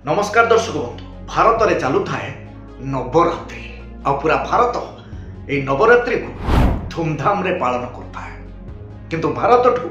नमस्कार दर्शक बंधु। भारत में चालू थाए नवरात्रि आ पूरा भारत ये नवरात्रि को धूमधाम रे पालन करता है। किंतु भारत ठू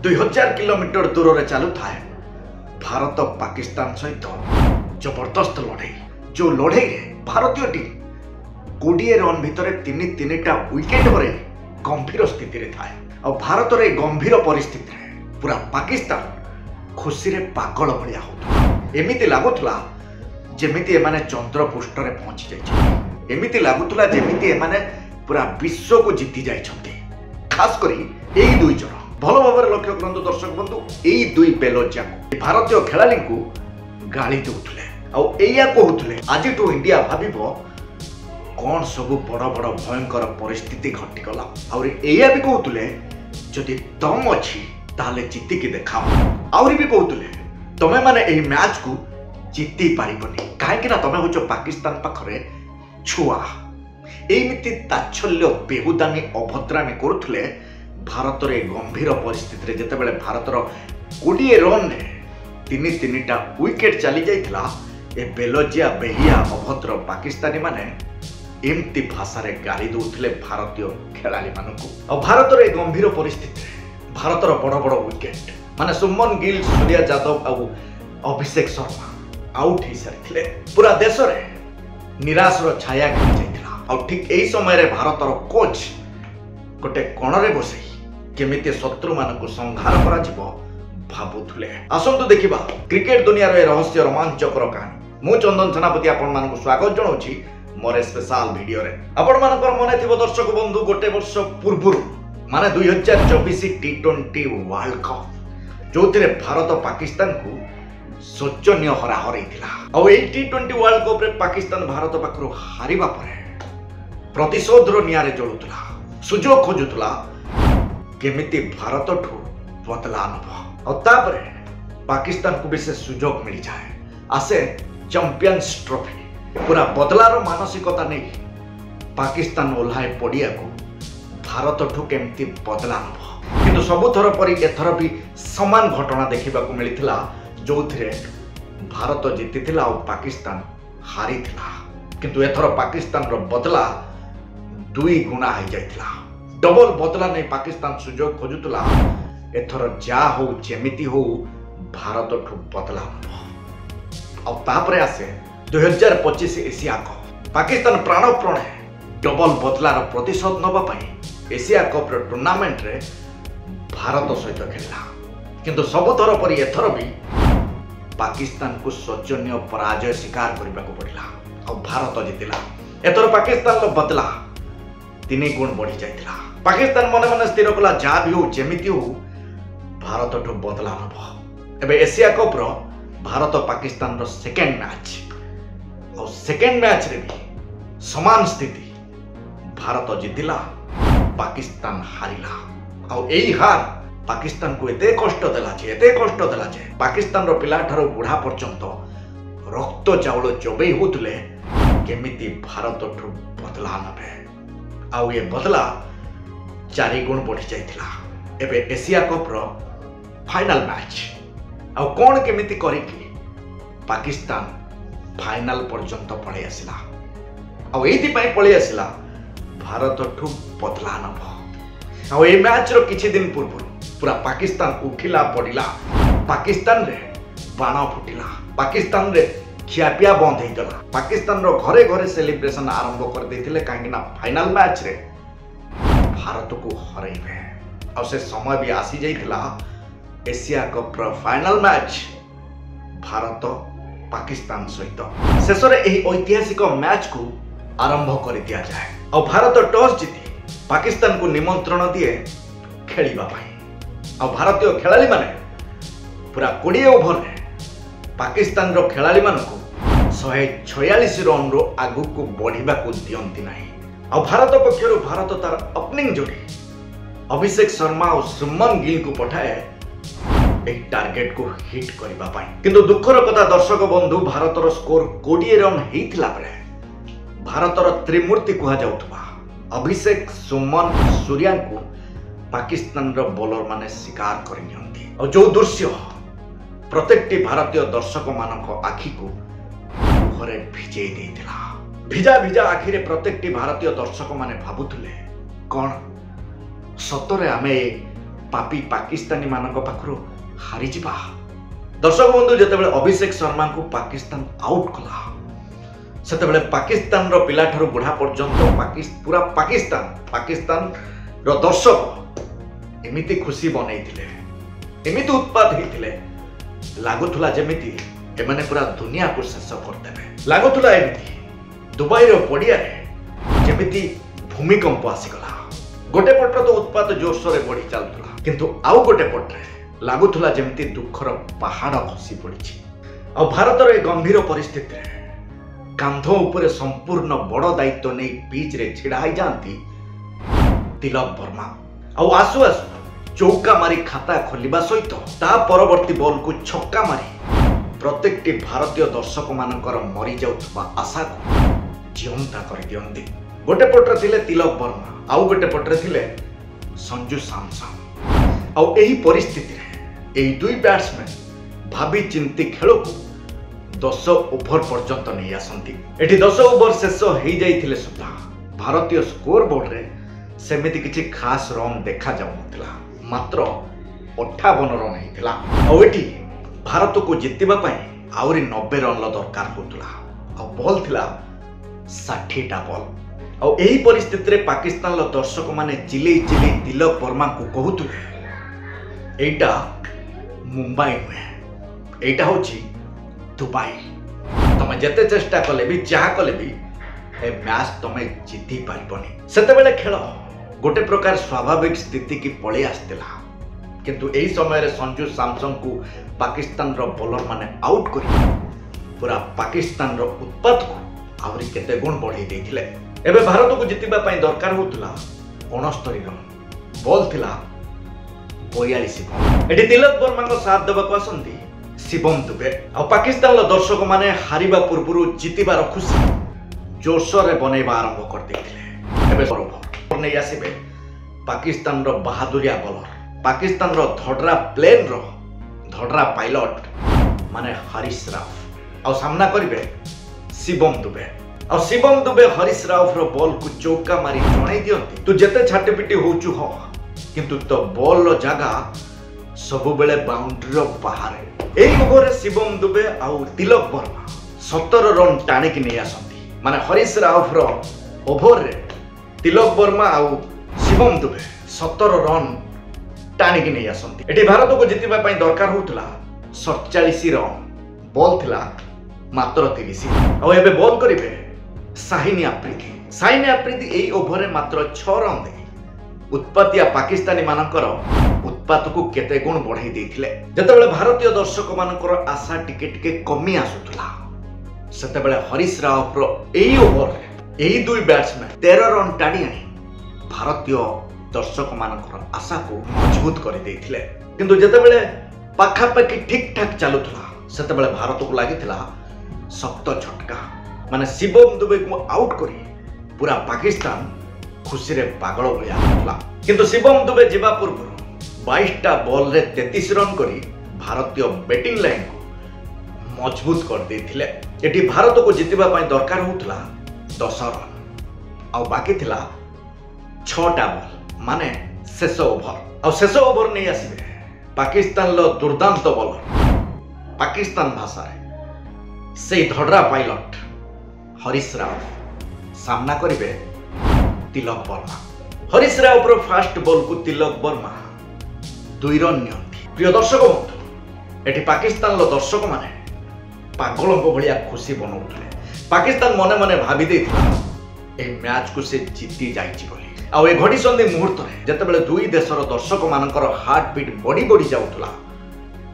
2000 किलोमीटर दूर रे चालू थाए भारत पाकिस्तान सहित जबरदस्त लड़ाई। जो लड़ाई रे भारतीय टीम 20 रन भितर तीन विकेट पर गंभीर स्थिति रे थाए। और भारत रे गंभीर परिस्थिति रे पूरा पाकिस्तान खुशी रे पागल भलिया होता। एमिति लागुथला जेमिति एमाने चंद्र पृष्ठ रे पहुंची जाइछथि। एमिति लागुथला जेमिति एमाने पूरा विश्व को जीति जाइछथि। खास करी एई दुई जण भलो भाबरे लक्ष्य करंतु दर्शक बंधु, एई दुई बेलज्जा भारतीय खेलाड़ी को गाली देउथले आ एया कहउथले आजिटू इंडिया भाबिबो कौन सब बड़ बड़ भयंकर परिस्थिति घटी गला। और एया भी कहउथले जदि दम अछि ताले जीति के देखाओ। और भी कहउथले तमे माने एही मैच को जीति पारिबनी काहे कि ना तमे होचो पाकिस्तान पाखरे छुआ। एमिति ताच्छल्य बेहुदानी अभद्रामी करुथले भारत रे गंभीर परिस्थिति रे जेतेबेले भारतर 20 रन रे तीनटा विकेट चली जाइथिला। ए बेलजिया बेहिया अभद्र पाकिस्तानी माने एमती भाषा रे गाली दउथले भारतीय खेलाड़ी मानकु। और भारत रे गंभीर परिस्थिति रे भारतर बड़ बड़ विकेट माने सुमन गिल, सूर्या यादव और अभिषेक शर्मा आउट हो सारी। पूरा देश रे निराशर छाया खेली जाइथिला। और ठीक यही समय रे भारतर कोच गोटे कोण रे बसई केमिति शत्रु मानकु संहार करा जिवो भाबुथुले। आसंतु देखिबा क्रिकेट दुनिया रे रहस्य रोमांचकर कहानी। मु चंदन सेनापति आपण मानकु स्वागत जणाउछि मोर स्पेशल वीडियो रे। आपण मानकर मने थिबो दर्शक बंधु, गोटे वर्ष पूर्व माने 2024 टी20 वर्ल्ड कप जो भारत पाकिस्तान को शोचनीय हराहर और टी20 वर्ल्ड कप रे पाकिस्तान भारत पाखरु हारिबा परे प्रतिशोधर नियारे जळुतला, सुजोग खोजुतला केमिति भारत ठू बदला नब। और तापरे पाकिस्तान को भी से सुजोग मिल जाए आसे चैंपियंस ट्रॉफी। पूरा बदलार मानसिकता नहीं पाकिस्तान ओल्हाए पड़िया को भारत ठू केमिति बदला नब। किंतु सबुथर परी एथर भी समान घटना देखा मिलता जो भारत जीति और पाकिस्तान हारी थिला। किंतु एथर पाकिस्तान रो बदला 2 गुणा हो जाइथिला। डबल बदला नहीं पाकिस्तान सुजोग खोजुतला। एथर जा हो जेमिति हो भारत ठू बदला और तापरे आसे 2025 एशिया कप। पाकिस्तान प्राणप्राणे डबल बदलार प्रतिशोध नबा पई एशिया कप रो टूर्नामेंट रे भारत सहित खेला। किंतु सबुथर परी एथर भी पाकिस्तान को शोचनीय पराजय स्वीकार करने को पड़ा और भारत जीतिला। एथर पाकिस्तान रो बदला 3 गुण बढ़ी जाइतिला। पाकिस्तान मने मने स्थिर कला जा भी हो जेमिति हो भारत ठू बदला नब। एबे एशिया कप रो भारत पाकिस्तान रो सेकेंड मैच और सेकेंड मैच रे भी समान स्थिति भारत जीतिला, पाकिस्तान हारिला। और यही हार पाकिस्तान को एते कष्ट देला जे पाकिस्तान रो पिला ठारो बुढ़ा पर्यंत रक्त चाउल चोबई होतले केमिति भारत ठू बदला नबे। आउ ये बदला 4 गुण बढ़ी जाइथिला। एबे एशिया कप रो फाइनल मैच आउ कोन केमिति करिकि पाकिस्तान फाइनल पर्यंत पळै आसिला। आउ एथि पई पळै आसिला भारत ठू बदला नब। और ये मैच रो किछि दिन पूर्व पूरा पाकिस्तान उठिला पड़िला। पाकिस्तान रे बाण फुटिला, पाकिस्तान रे खियापिया बंद हो गला। पाकिस्तान रो घरे घरे सेलिब्रेशन आरंभ कर देथिले काहे ना फाइनल मैच रे भारत को हरैबे। और से समय भी आसी जाइथिला एशिया कप रो फाइनल मैच भारत पाकिस्तान सहित। शेष रे एही ऐतिहासिक मैच को आरंभ कर दिया जाए और भारत टॉस जीति पाकिस्तान को निमंत्रण दिए खेलिबा पाई। और भारतीय खेलाड़ी माने पूरा 20 ओभर रे पाकिस्तान रो खेलाड़ी मानकु 146 रन रो आगु को बढ़िबा को दियंती नाही। और भारत पक्षरु भारत तार ओपनिंग जोड़ी अभिषेक शर्मा और सुमन गिल को पठाए एक टार्गेट को हिट करबा पाई। किंतु दुखर कथा दर्शक बंधु, भारतर स्कोर 20 रन हेइथिला बेले भारतर त्रिमूर्ति कुहा जाउथबा अभिषेक, सुमन, सूर्या को पाकिस्तान रो बॉलर माने शिकार करनियंती। और जो दृश्य प्रत्येकटी भारतीय दर्शक मानक आखि को मुहरे भिजई देइथिला। भिजा भिजा आखिरे प्रत्येकटी भारतीय दर्शक माने भाबुथुले कौन सतरे आमे पापी पाकिस्तानी मानक पाखरु हारी जिबा। दर्शक बंधु जेतेबेले अभिषेक शर्मा को पाकिस्तान आउट कला सेतेबेले पाकिस्तान रो पिला ठारू बुढ़ा पर्यंत पूरा पाकिस्तान रो दर्शक एमिति खुशी बनैथिले, एमिति उत्पाद हेथिले, लागुथुला जेमिति एमाने पूरा दुनिया को शेष करदेबे। लागुथुला एमिति दुबई रो पड़िया रे जेमिति भूमिकंप आसीगला। गोटे पटर तो उत्पाद जोरसोर बढ़ी चलुला, किंतु आउ गोटे पटरे लागुथुला जेमिति दुखर पहाड़ खसी पड़ी। आ भारतर ए गंभीर परिस्थिति रे कांध उपरे संपूर्ण बड़ दायित्व नहीं पिच रे छिड़ा हो जाती तिलक वर्मा। आसु आसु चौका मारी खाता खोलिबा सहित ता परवर्ती बॉल को छक्का मारी प्रत्येकटी भारतीय दर्शक मानकर मरी जाउथबा आशा को जीवंता कर दियंती। गोटे पटरे थिले तिलक वर्मा, आउ गोटे पटरे थिले संजू सैमसन। आउ एही परिस्थिति रे एही दुई बैट्समैन भाभी चिंती खेल को 10 ओभर पर्यंत नहीं आसंती। एठी 10 ओभर शेष हो जाइथिले सुद्धा भारतीय स्कोर बोर्ड रे सेमिति किछि खास रन देखा जाउ नथिला, मात्र 58 रन हेतिला। आ एठी भारत को जितबा पई आउरी 90 रन दरकार होतला। आ बॉल थिला 60 टा बॉल। आ एही परिस्थिति रे पाकिस्तान लो दर्शक माने चिले चिले तिलक वर्मा को कहूतले एटा मुंबई नुहे, एटा होची दुबई। तमे जेते चेष्टा कले भी जहा कले भी ए मैच तमे जीति पारिबनी। सेते बेले खेल गोटे प्रकार स्वाभाविक स्थिति की पळे आस्तिला, किंतु एही समय रे संजू सैमसन को पाकिस्तान रो बॉलर माने आउट करी पूरा पाकिस्तान रो उत्पाद को आवरी केते गुण बढ़ाई देथिले। एबे भारत को जितिबा पई दरकार होतला 69 रन, बॉल थिला 42 बॉल। एठी तिलक वर्मा को साथ देबा को आसंती शिवम दुबे। आ पाकिस्तान लो दर्शक माने हारिबा पूर्वरु जितिबार खुशी जोरसोर रे बनेबा आरंभ कर देथिले। एबे बरोबर नै आसीबे पाकिस्तान रो बहादुरिया बॉलर, पाकिस्तान रो धडरा प्लेन रो धडरा पायलट माने हरीश राव। आ सामना करिवे शिवम दुबे। आ शिवम दुबे हरीश राव रो बॉल को चौका मारी जणाई दियंती तू जेते छाटीपिटी होचु हो, किंतु तो बॉल रो जगह सबु बेले बाउंड्री रो बाहर। एही ओभर रे शिवम दुबे आउ तिलक वर्मा 17 रन टाणी की नहीं आसंती। माने हरीश राव रो ओभर रे तिलक वर्मा आउ शिवम दुबे 17 रन टाणी की नहीं आसंती। एठी भारत को जितिबा पई दरकार होतला 47 रन, बॉल थिला मात्र 30। आ एबे बॉल करिवे शाहिनी आफ्रिदी। शाहिनी आफ्रिदी एही ओभर रे मात्र 6 रन दे उत्पातिया पाकिस्तानी मानकर उत्पात को केते गुण बढ़ाई देथिले। जेतेबेले भारतीय दर्शक मानकर आशा टिके टिके कमी आसुथला सेतेबेले हरीश राव रो एही ओभर रे एही दुई बैट्समैन 13 रन टाडी आनी भारतीय दर्शक मानकर आशा को मजबूत कर देथिले। किंतु जेतेबेले पाखापाखि ठीक ठाक चलुथला सेतेबेले भारत को लागिथिला सख्त झटका। माने शिवम दुबे को आउट करी पूरा पाकिस्तान खुशी रे पागल भया होतला। किंतु शिवम दुबे जीवा पूर्व 22टा बॉल रे 33 रन करी भारतीय बैटिंग लाइन को मजबूत कर देथिले। एटी भारत को जितिबा पई दरकार होतला 10 रन। आ बाकी थिला 6टा बॉल माने शेष ओभर। आ शेष ओभर नहीं आसीबे पाकिस्तान लो दुर्दांत बॉलर, पाकिस्तान भाषा रे से धडरा पायलट हरीश राव सामना करिवे तिलक वर्मा। हरीश राव पर फास्ट बॉल को तिलक वर्मा 2 रन नियंती। प्रिय दर्शक बंधु एठी पाकिस्तान लो दर्शक माने पागलों भलिया खुशी बनौथले। पाकिस्तान मने मने भाबी देथिला ए मैच को से जीती जाइछि बोली। आ ए घड़ी संधि मुहूर्त रे जेतेबेले दुई देशर दर्शक मानकर हार्ट बीट बड़ी बड़ी जाउथला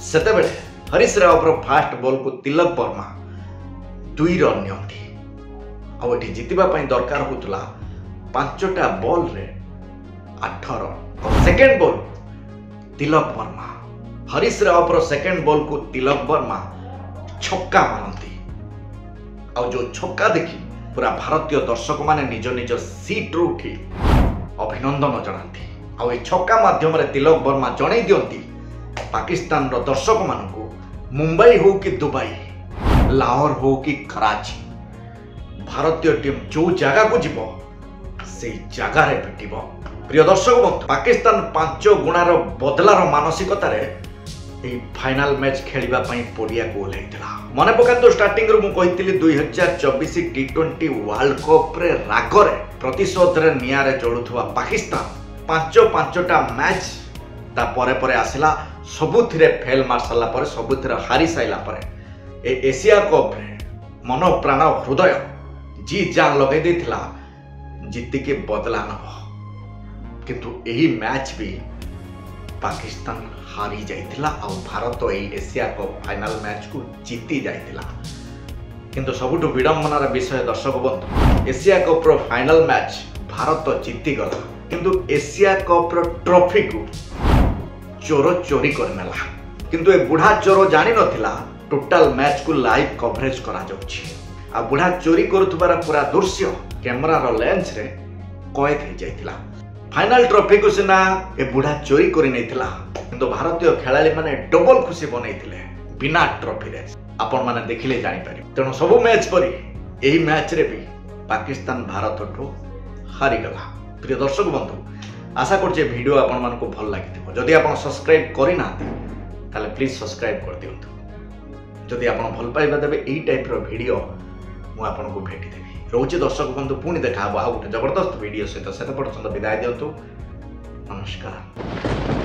सेतेबेले हरीश राव पर फास्ट बॉल को तिलक वर्मा 2 रन नियंती। आ एठी जितिबा पई दरकार होतला 5टा बॉल रे 8 रन। और सेकंड बॉल तिलक वर्मा, हरीश राव पर सेकंड बॉल को तिलक वर्मा छक्का मारती। और जो छक्का देखी पूरा भारतीय दर्शक माने निज निज सीट रू उठी अभिनंदन जनाती। आ छक्का माध्यम रे तिलक वर्मा जणाई दियंती पाकिस्तान रो दर्शक मानकू मुंबई हो कि दुबई, लाहौर हो कि कराची, भारतीय टीम जो जगह को जीव से जगार भेट। प्रिय दर्शक बंधु, पाकिस्तान 5 गुणार बदलार मानसिकतार फाइनाल मैच खेलवा पड़िया को ओह्लैई मन पकातु। स्टार्टिंग रु मुझे 2024 T20 वर्ल्ड कप रे रागरे प्रतिशोध रे नियारे जोड़ुवा पाकिस्तान 5-5टा मैच ता परे परे आसिला, सबुथिरे फेल मार सारा पर, सबुथिरे हारी साइला पर ए एशिया कप रे मन प्राण हृदय जी जान लगे देथिला जीतिके बदला नब। किंतु यही मैच भी पाकिस्तान हारी जाइथिला और भारत यही एशिया कप फाइनल मैच को जीति जाइथिला। किंतु सबुठु विडंबनार विषय दर्शक बंधु, एशिया कप रो फाइनल मैच भारत जीति गला, किंतु एशिया कप रो ट्रॉफी को चोर चोरी करनेला। किंतु ए बुढ़ा चोर जानि नथिला टोटल मैच को लाइव कवरेज करा जाउछि। आ बुढ़ा चोरी करुथबार पूरा दृश्य कैमरा रो लेंस रे कैद हो जाइथिला। फाइनल ट्रॉफी को सिना ए बुढ़ा चोरी करि नैथिला, किंतु भारतीय खेलाड़ी माने डबल खुशी बनैथिले बिना ट्रॉफी रे। आपण माने देखिले जानि पारि। तेणु सब मैच परि एही मैच रे भी पाकिस्तान भारत ठो हारी गला। प्रिय दर्शक बंधु, आशा करछे वीडियो आपण मानको भल लागिथिबो। जदि आपण सब्सक्राइब करि नाथि ताले प्लीज सब्सक्राइब कर दियंतु। जदि आपण भल पाइबा देबे एही टाइप रो वीडियो मु आपनको भेटि देबी। रोचे दर्शक बंधु, पुणी देखा आ गोटे जबरदस्त वीडियो सहित। से पर्यंत विदाय दियंतु। नमस्कार।